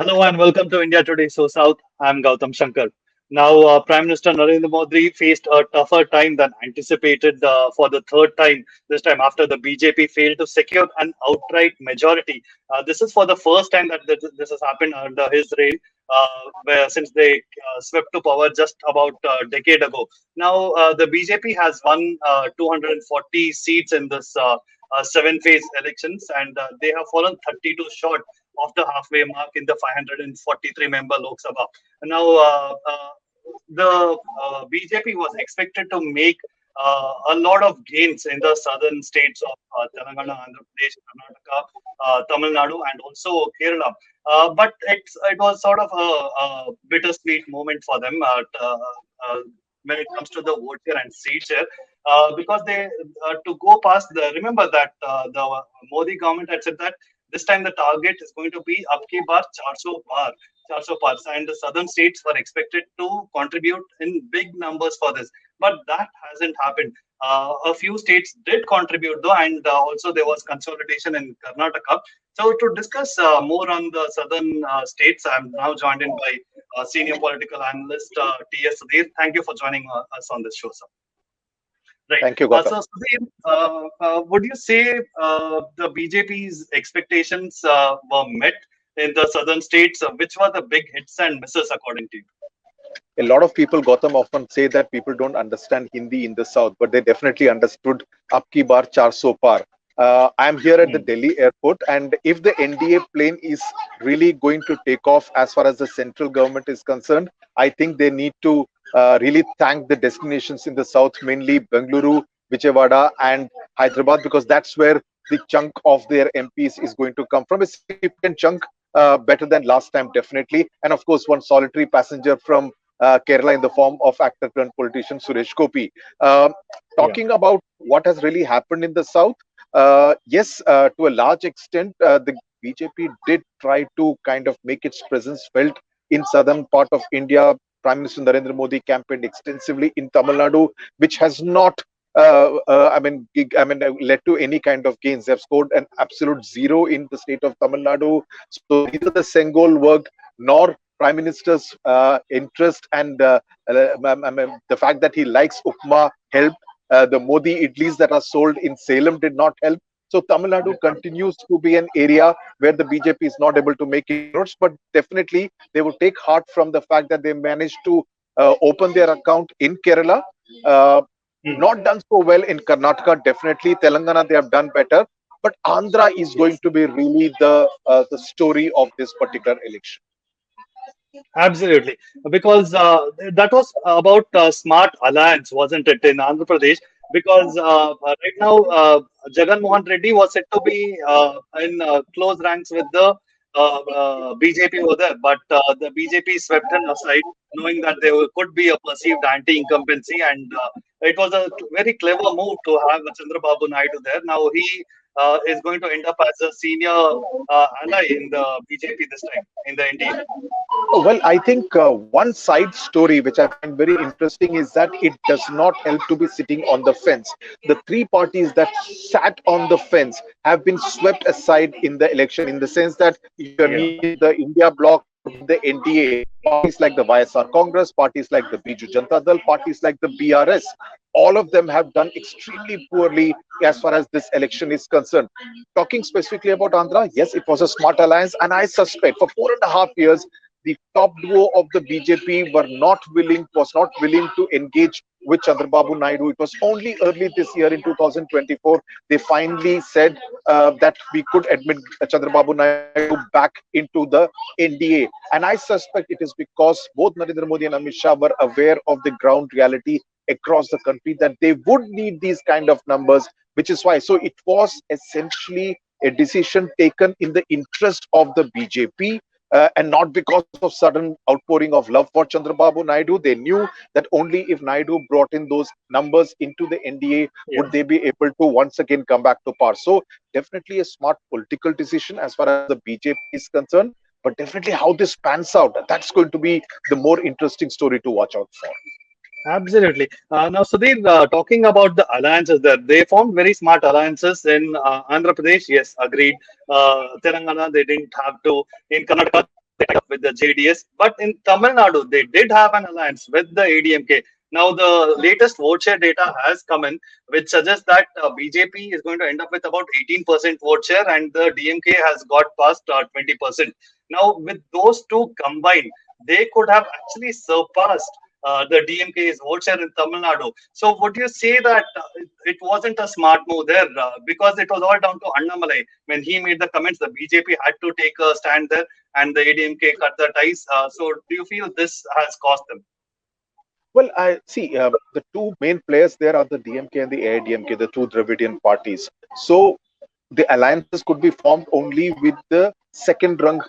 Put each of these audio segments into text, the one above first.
Hello and welcome to India Today SoSouth. I'm Gautam Shankar. Now, Prime Minister Narendra Modi faced a tougher time than anticipated for the third time, this time after the BJP failed to secure an outright majority. This is for the first time that this has happened under his reign, since they swept to power just about a decade ago. Now, the BJP has won 240 seats in this seven-phase elections, and they have fallen 32 short of the halfway mark in the 543-member Lok Sabha. Now, the BJP was expected to make a lot of gains in the southern states of Telangana, Andhra Pradesh, Karnataka, Tamil Nadu, and also Kerala. But it was sort of a bittersweet moment for them uh, when it comes to the vote share and seat share. Because they to go past the remember that the Modi government had said that this time the target is going to be up ki bar 400 par, and the southern states were expected to contribute in big numbers for this, but that hasn't happened. A few states did contribute though, and also there was consolidation in Karnataka. So to discuss more on the southern states, I'm now joined in by senior political analyst T.S. Sudhir. Thank you for joining us on this show, sir. Right. Thank you, Gautam. So, Sudhir, would you say the BJP's expectations were met in the southern states? Which were the big hits and misses, according to you? A lot of people, Gautam, often say that people don't understand Hindi in the South, but they definitely understood Ab ki bar 400 par. I'm here at the Hmm. Delhi airport, and if the NDA plane is really going to take off as far as the central government is concerned, I think they need to really thank the destinations in the South, mainly Bengaluru, Vijayawada, and Hyderabad, because that's where the chunk of their MPs is going to come from. A significant chunk, better than last time, definitely. And of course, one solitary passenger from Kerala in the form of actor turned politician Suresh Gopi. Um Yeah. Talking about what has really happened in the South, yes, to a large extent, the BJP did try to kind of make its presence felt in southern part of India. Prime Minister Narendra Modi campaigned extensively in Tamil Nadu, which has not, led to any kind of gains. They have scored an absolute zero in the state of Tamil Nadu. So neither the Sengol worked nor Prime Minister's interest and the fact that he likes Upma helped. The Modi idlis that are sold in Salem did not help. So Tamil Nadu continues to be an area where the BJP is not able to make inroads, but definitely they would take heart from the fact that they managed to open their account in Kerala. Uh, Hmm. Not done so well in Karnataka. Definitely, Telangana they have done better, but Andhra is going Yes. to be really the story of this particular election. Absolutely, because that was about smart alliance, wasn't it, in Andhra Pradesh? Because right now, Jagan Mohan Reddy was said to be in close ranks with the BJP over there, but the BJP swept him aside, knowing that there could be a perceived anti-incumbency, and it was a very clever move to have Chandrababu Naidu there. Now he is going to end up as a senior ally in the BJP this time in the NDA. Oh, well, I think one side story which I find very interesting is that it does not help to be sitting on the fence. The three parties that sat on the fence have been swept aside in the election, in the sense that you Yeah. need the India bloc or be the NDA. Parties like the YSR Congress, parties like the Biju Janata Dal, parties like the BRS, all of them have done extremely poorly as far as this election is concerned. Talking specifically about Andhra, yes, it was a smart alliance, and I suspect for 4.5 years the top duo of the BJP was not willing to engage with Chandrababu Naidu. It was only early this year in 2024 they finally said that we could admit Chandrababu Naidu back into the NDA. And I suspect it is because both Narendra Modi and Amit Shah were aware of the ground reality across the country that they would need these kind of numbers, which is why. So it was essentially a decision taken in the interest of the BJP, and not because of sudden outpouring of love for Chandrababu Naidu. They knew that only if Naidu brought in those numbers into the NDA Yeah. would they be able to once again come back to power. So definitely a smart political decision as far as the BJP is concerned. But definitely how this pans out, that's going to be the more interesting story to watch out for. Absolutely. Now, Sudhir, talking about the alliances there, they formed very smart alliances in Andhra Pradesh. Yes, agreed. Telangana, they didn't have to. In Karnataka, they tried the JDS. But in Tamil Nadu, they did have an alliance with the ADMK. Now, the latest vote share data has come in, which suggests that BJP is going to end up with about 18% vote share, and the DMK has got past 20%. Now, with those two combined, they could have actually surpassed the DMK's vote share in Tamil Nadu. So, would you say that it wasn't a smart move there because it was all down to Annamalai when he made the comments? The BJP had to take a stand there, and the ADMK cut the ties. So, do you feel this has cost them? Well, I see the two main players there are the DMK and the AIDMK, the two Dravidian parties. So the alliances could be formed only with the second rung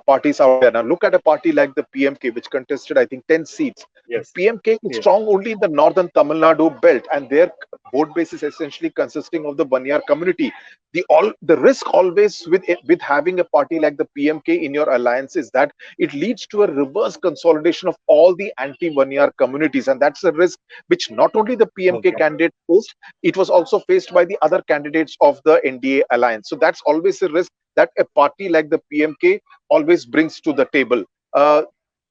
parties out there. Now, look at a party like the PMK, which contested, I think, 10 seats. The Yes. PMK is Yes. strong only in the northern Tamil Nadu belt, and their vote base is essentially consisting of the Banyar community. The risk always with having a party like the PMK in your alliance is that it leads to a reverse consolidation of all the anti-Banyar communities, and that's a risk which not only the PMK Okay. candidate faced, it was also faced by the other candidates of the NDA alliance. So that's always a risk that a party like the PMK always brings to the table.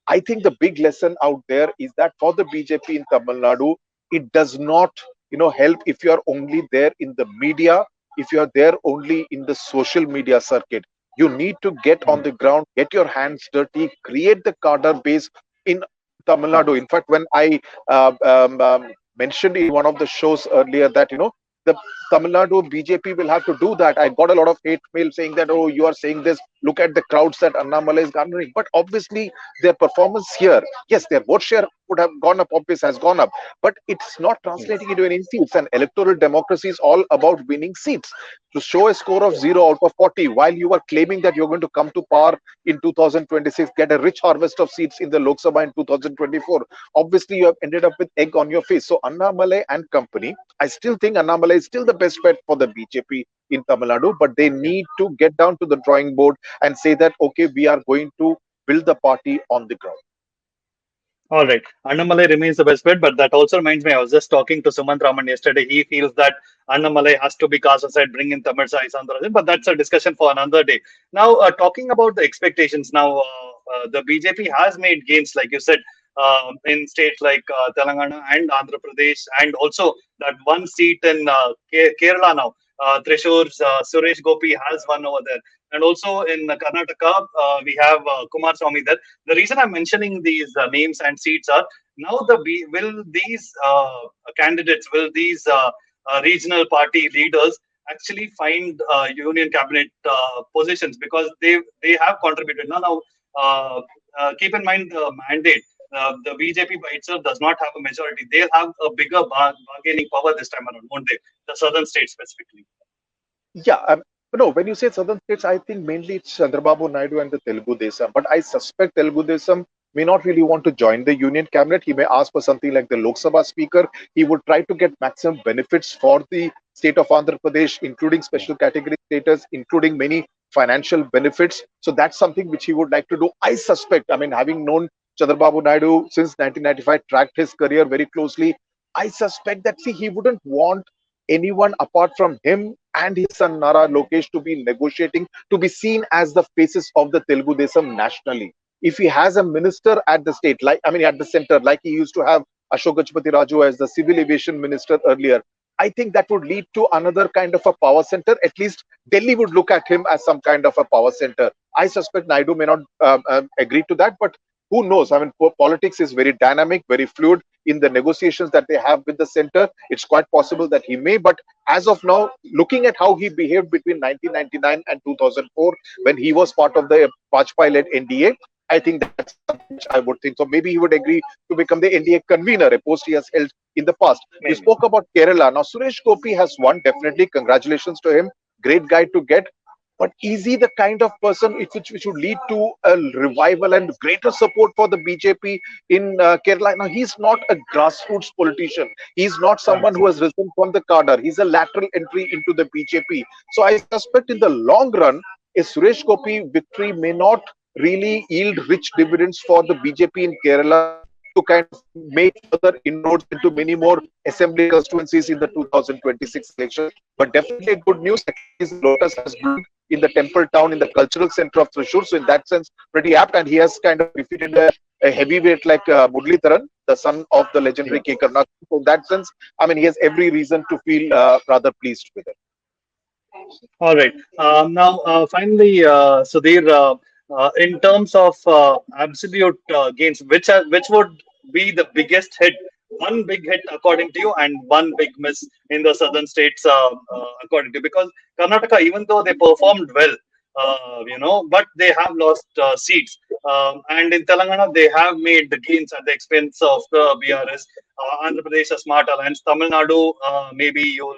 I think the big lesson out there is that for the BJP in Tamil Nadu, it does not, help if you are only there in the media, if you are there only in the social media circuit. You need to get on Mm. the ground, get your hands dirty, create the cadre base in Tamil Mm. Nadu. In fact, when I mentioned in one of the shows earlier that the Tamil Nadu BJP will have to do that. I got a lot of hate mail saying that, oh, you are saying this. Look at the crowds that Annamalai is garnering. But obviously, their performance here, yes, their vote share would have gone up, obviously has gone up, but it's not translating Yes. into any seats. And electoral democracy is all about winning seats. To show a score of Yes. 0 out of 40, while you are claiming that you're going to come to power in 2026, get a rich harvest of seats in the Lok Sabha in 2024, obviously you have ended up with egg on your face. So Annamalai and company, I still think Annamalai is still the best bet for the BJP in Tamil Nadu, but they Okay. need to get down to the drawing board and say that, okay, we are going to build the party on the ground. All right. Annamalai remains the best bet, but that also reminds me. I was just talking to Sumant Raman yesterday. He feels that Annamalai has to be cast aside, bring in Tamil Sai Soundararajan, but that's a discussion for another day. Now, talking about the expectations, now the BJP has made gains, like you said, in states like Telangana and Andhra Pradesh, and also that one seat in Kerala now. Thrissur's Suresh Gopi has one over there. And also in Karnataka, we have Kumar Swamy there. The reason I'm mentioning these names and seats are now will these candidates, will these regional party leaders actually find union cabinet positions because they have contributed. Now, keep in mind the mandate. The BJP by itself does not have a majority. They'll have a bigger bargaining power this time around, won't they? The southern states specifically. Yeah, no, when you say southern states, I think mainly it's Chandrababu Naidu and the Telugu Desam. But I suspect Telugu Desam may not really want to join the union cabinet. He may ask for something like the Lok Sabha speaker. He would try to get maximum benefits for the state of Andhra Pradesh, including Yeah. special category status, including many financial benefits. So that's something which he would like to do. I suspect, I mean, having known Chandrababu Naidu since 1995, tracked his career very closely, I suspect that, see, he wouldn't want anyone apart from him and his son Nara Lokesh to be negotiating, to be seen as the faces of the Telugu Desam nationally. If he has a minister at the state, like I mean at the center, like he used to have Ashok Gajpati Raju as the civil aviation minister earlier, I think that would lead to another kind of a power center. At least Delhi would look at him as some kind of a power center. I suspect Naidu may not agree to that, but who knows? I mean, politics is very dynamic, very fluid. In the negotiations that they have with the center, it's quite possible that he may. But as of now, looking at how he behaved between 1999 and 2004, when he was part of the Vajpayee-led NDA, I think that's something which I would think. So maybe he would agree to become the NDA convener, a post he has held in the past. You Maybe. spoke about Kerala. Now, Suresh Gopi has won, definitely. Congratulations to him. Great guy to get. But is he the kind of person which would lead to a revival and greater support for the BJP in Kerala? Now, he's not a grassroots politician. He's not someone who Absolutely. has risen from the cadre. He's a lateral entry into the BJP. So I suspect in the long run, a Suresh Gopi victory may not really yield rich dividends for the BJP in Kerala. to kind of make further inroads into many more assembly constituencies in the 2026 elections. But definitely good news. At least the lotus has bloomed in the temple town, in the cultural center of Thrissur. So in that sense, pretty apt. And he has kind of defeated a heavyweight like Muralidharan, the son of the legendary Yeah. K. Karnataka. So in that sense, I mean, he has every reason to feel rather pleased with it. All right. Now, finally, Sudhir, in terms of absolute gains, which would be the biggest hit? One big hit, according to you, and one big miss in the southern states, according to you. Because Karnataka, even though they performed well, but they have lost seats. And in Telangana, they have made the gains at the expense of the BRS. Andhra Pradesh, a smart alliance. Tamil Nadu, maybe you'll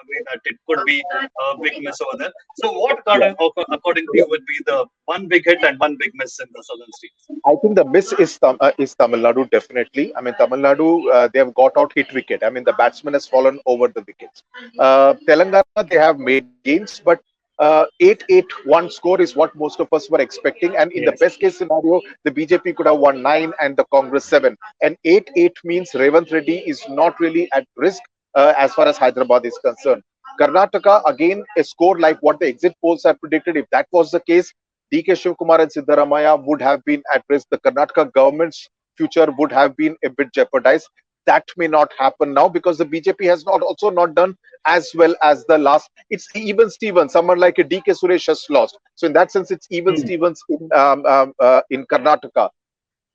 agree that it could be a big miss over there. So, what, Yeah. according to you, would be the one big hit and one big miss in the southern states? I think the miss is Tamil Nadu definitely. I mean Tamil Nadu they have got out hit wicket. I mean the batsman has fallen over the wickets. Telangana they have made gains, but 8-8-1 score is what most of us were expecting. And in the Yes. best case scenario, the BJP could have won 9 and the Congress 7. And 8-8 means Revanth Reddy is not really at risk as far as Hyderabad is concerned. Karnataka again a score like what the exit polls have predicted. If that was the case, DK Shivkumar and Siddaramaya would have been at risk. The Karnataka government's future would have been a bit jeopardized. That may not happen now because the BJP has not also not done as well as the last. It's even Stevens. Someone like a DK Suresh has lost. So in that sense, it's even Hmm. Stevens in Karnataka.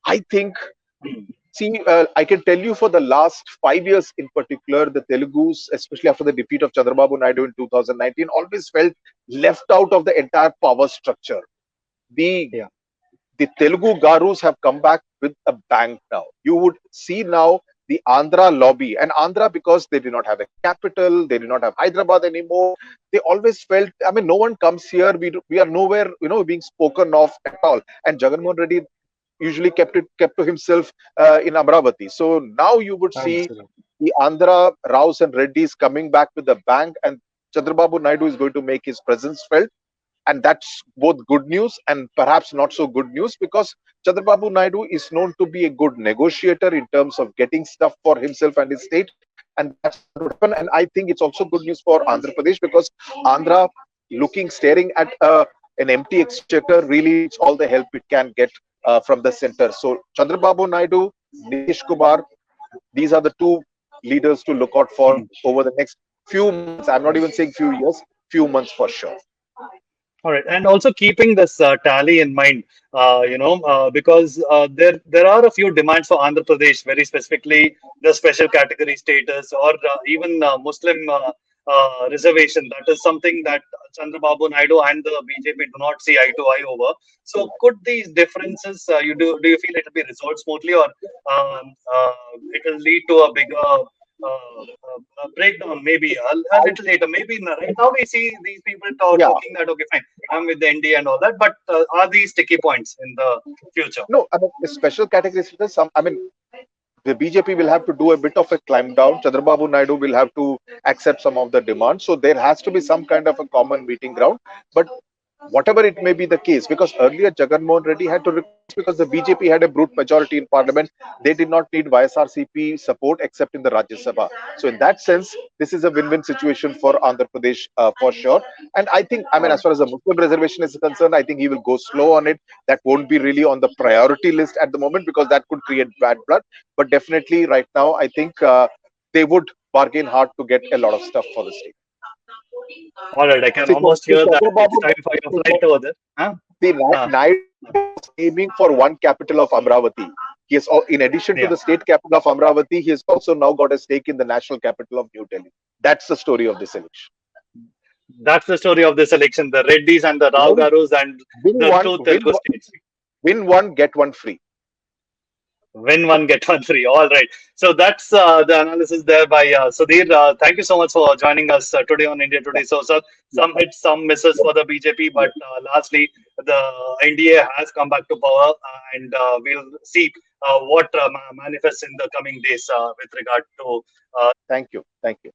I think. Hmm. See, I can tell you for the last 5 years in particular, the Telugus, especially after the defeat of Chandrababu Naidu in 2019, always felt left out of the entire power structure. The Yeah. the Telugu Garus have come back with a bang now. You would see now the Andhra lobby, and Andhra, because they did not have a capital, they did not have Hyderabad anymore. They always felt, I mean, no one comes here. We are nowhere, being spoken of at all. And Jagannath Reddy usually kept to himself in Amravati. So now you would see Absolutely. the Andhra Raos and Reddys coming back with a bang, and Chandrababu Naidu is going to make his presence felt, and that's both good news and perhaps not so good news because Chandrababu Naidu is known to be a good negotiator in terms of getting stuff for himself and his state, and that's what would happen. And I think it's also good news for Andhra Pradesh because Andhra, staring at an empty exchequer, really needs all the help it can get from the center. So Chandrababu Naidu, Nitish Kumar, these are the two leaders to look out for over the next few months. I'm not even saying few years, few months for sure. All right, and also keeping this tally in mind, because there are a few demands for Andhra Pradesh, very specifically the special category status or even Muslim reservation. That is something that Chandrababu Naidu and the BJP do not see eye to eye over. So, could these differences, do you feel it will be resolved smoothly, or it will lead to a bigger breakdown, maybe a I little later. Maybe right now we see these people Yeah, talking that okay, fine, I'm with the ND and all that. But are these sticky points in the future? no, I mean special category status. Some, I mean, the BJP will have to do a bit of a climb down. Chandrababu Naidu will have to accept some of the demands. So there has to be some kind of a common meeting ground. But whatever it may be the case, because earlier Jagan Mohan Reddy had to request because the BJP had a brute majority in parliament. They did not need YSRCP support except in the Rajya Sabha. So in that sense, this is a win-win situation for Andhra Pradesh for sure. And I think, I mean, All as right. far as the Muslim reservation is concerned, I think he will go slow on it. That won't be really on the priority list at the moment because that could create bad blood. But definitely right now, I think they would bargain hard to get a lot of stuff for the state. All right. I can See, almost see, hear that it's Chandrababu, time for your flight over there. Huh? see, Uh, Naidu was aiming for one capital of Amravati. He has, in addition to yeah, the state capital of Amravati, he has also now got a stake in the national capital of New Delhi. That's the story of this election. that's the story of this election: the Reddys and the Rao Win, Garus and win the one, two Telugu states. win one, get one free. Win one, get one free. All right. So that's the analysis there by Sudhir. Thank you so much for joining us today on India Yeah, Today. So yeah, some hits, some misses yeah, for the BJP, yeah. but lastly, the NDA has come back to power, and we'll see what manifests in the coming days with regard to Thank you. Thank you.